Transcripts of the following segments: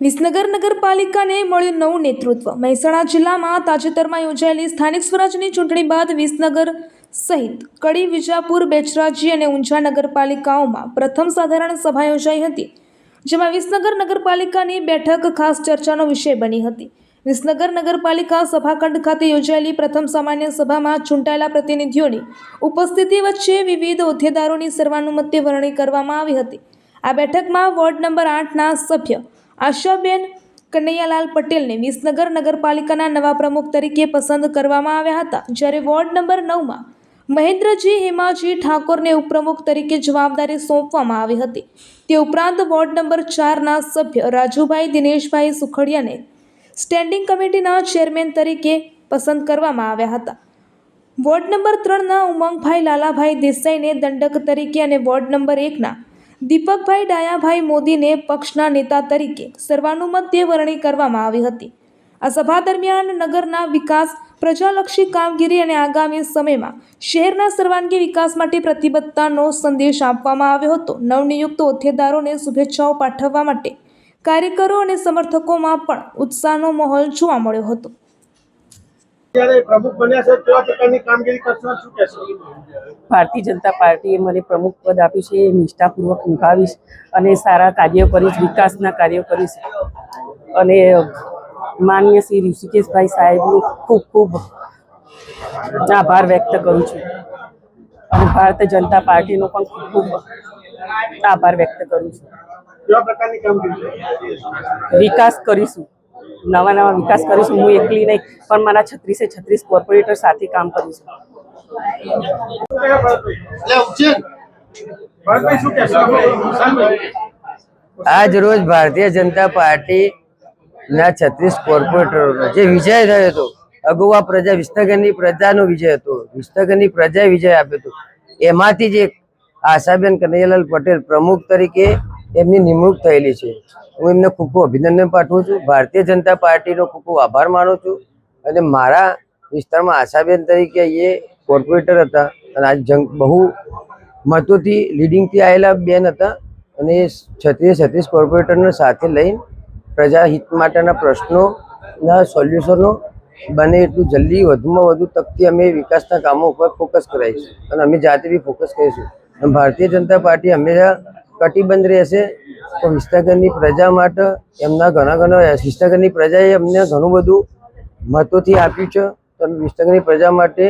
વિસનગર નગરપાલિકાને મળ્યું નવું નેતૃત્વ। મહેસાણા જિલ્લામાં તાજેતરમાં યોજાયેલી સ્થાનિક સ્વરાજની ચૂંટણી બાદ વિસનગર સહિત કડી, વિજાપુર, બેચરાજી અને ઊંઝા નગરપાલિકાઓમાં પ્રથમ સાધારણ સભા યોજાઈ હતી, જેમાં વિસનગર નગરપાલિકાની બેઠક ખાસ ચર્ચાનો વિષય બની હતી। વિસનગર નગરપાલિકા સભાખંડ ખાતે યોજાયેલી પ્રથમ સામાન્ય સભામાં ચૂંટાયેલા પ્રતિનિધિઓની ઉપસ્થિતિ વચ્ચે વિવિધ હોદ્દેદારોની સર્વાનુમતે વરણી કરવામાં આવી હતી। આ બેઠકમાં વોર્ડ નંબર 8ના સભ્ય આશાબેન કનૈયાલાલ પટેલને વિસનગર નગરપાલિકાના નવા પ્રમુખ તરીકે પસંદ કરવામાં આવ્યા હતા, જ્યારે વોર્ડ નંબર 9માં મહેન્દ્રજી હેમાજી ઠાકોરને ઉપપ્રમુખ તરીકે જવાબદારી સોંપવામાં આવી હતી। તે ઉપરાંત વોર્ડ નંબર 4ના સભ્ય રાજુભાઈ દિનેશભાઈ સુખડિયાને સ્ટેન્ડિંગ કમિટીના ચેરમેન તરીકે પસંદ કરવામાં આવ્યા હતા। વોર્ડ નંબર 3ના ઉમંગભાઈ લાલાભાઈ દેસાઈને દંડક તરીકે અને વોર્ડ નંબર 1ના દીપકભાઈ ડાયાભાઈ મોદીને પક્ષના નેતા તરીકે સર્વાનુમતે વરણી કરવામાં આવી હતી। આ સભા દરમિયાન નગરના વિકાસ, પ્રજાલક્ષી કામગીરી અને આગામી સમયમાં શહેરના સર્વાંગી વિકાસ માટે પ્રતિબદ્ધતાનો સંદેશ આપવામાં આવ્યો હતો। નવનિયુક્ત હોદ્દેદારોને શુભેચ્છાઓ પાઠવવા માટે કાર્યકરો અને સમર્થકોમાં પણ ઉત્સાહનો માહોલ જોવા મળ્યો હતો। પ્રમુખ બન્યા છે, કેવા પ્રકારની કામગીરી કરશો, શું કહેશો? ભારતીય જનતા પાર્ટીએ મને પ્રમુખ પદ આપ્યું છે, એ નિષ્ઠાપૂર્વક નિભાવીશ અને સારા કાર્યો કરીશ, વિકાસના કાર્યો કરીશ અને માનનીય શ્રી ઋષિકેશભાઈ સાહેબનો ખૂબ ખૂબ આભાર વ્યક્ત કરું છું અને ભારતીય જનતા પાર્ટીનો પણ ખૂબ ખૂબ આભાર વ્યક્ત કરું છું। કેવા પ્રકારની કામગીરી? વિકાસ કરીશું, નવા વિકાસ કરીશું। હું એકલી નહીં પણ મારા 36 કોર્પોરેટર સાથે કામ કરીશું। આજ રોજ ભારતીય જનતા પાર્ટીના 36 કોર્પોરેટરોનો જે વિજય થયો હતો, અગાઉ પ્રજા વિસનગરની પ્રજાનો વિજય હતો, વિસનગરની પ્રજાએ વિજય આપ્યો હતો, એમાંથી જ એક આશાબેન કનૈયાલાલ પટેલ પ્રમુખ તરીકે એમની નિમણૂક થયેલી છે। હું એમને ખૂબ ખૂબ અભિનંદન પાઠવું છું, ભારતીય જનતા પાર્ટીનો ખૂબ ખૂબ આભાર માનું છું અને મારા વિસ્તારમાં આશાબેન તરીકે એ કોર્પોરેટર હતા અને આજ બહુ મતોથી લીડિંગથી આવેલા બેન હતા અને એ 36 કોર્પોરેટરને સાથે લઈને પ્રજા હિત માટેના પ્રશ્નોના સોલ્યુશનો બને એટલું જલ્દી વધુમાં વધુ તકથી અમે વિકાસના કામો ઉપર ફોકસ કરાવીશું અને અમે જાતે બી ફોકસ કરીશું। અને ભારતીય જનતા પાર્ટી હંમેશા કટિબદ્ધ રહેશે તો વિસનગરની પ્રજા માટે એમના ઘણા વિસનગરની પ્રજાએ અમને ઘણું બધું મતોથી આપ્યું છે, તો અમે વિસનગરની પ્રજા માટે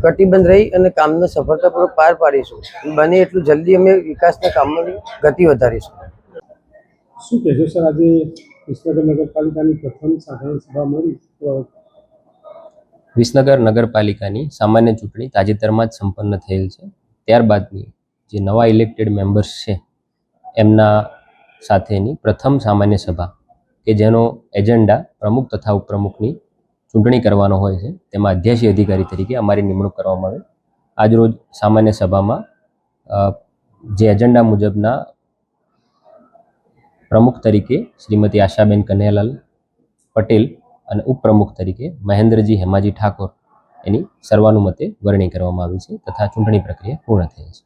કટિબદ્ધ રહી અને કામને સફળતાપૂર્વક પાર પાડીશું। બને એટલું જલ્દી અમે વિકાસના કામોની ગતિ વધારીશું। શું કહેશો સર, આજે વિસનગર નગરપાલિકાની પ્રથમ સાધારણ સભા મળી? વિસનગર નગરપાલિકાની સામાન્ય ચૂંટણી તાજેતરમાં જ સંપન્ન થયેલ છે। ત્યારબાદની જે નવા ઇલેક્ટેડ મેમ્બર્સ છે એમના સાથેની પ્રથમ સામાન્ય સભા કે જેનો એજન્ડા પ્રમુખ તથા ઉપપ્રમુખની ચૂંટણી કરવાનો હોય છે, તેમાં અધ્યક્ષી અધિકારી તરીકે અમારી નિમણૂક કરવામાં આવે। આજરોજ સામાન્ય સભામાં જે એજન્ડા મુજબના પ્રમુખ તરીકે શ્રીમતી આશાબેન કનૈયાલાલ પટેલ અને ઉપપ્રમુખ તરીકે મહેન્દ્રજી હેમાજી ઠાકોર એની સર્વાનુમતે વરણી કરવામાં આવી છે તથા ચૂંટણી પ્રક્રિયા પૂર્ણ થઈ છે।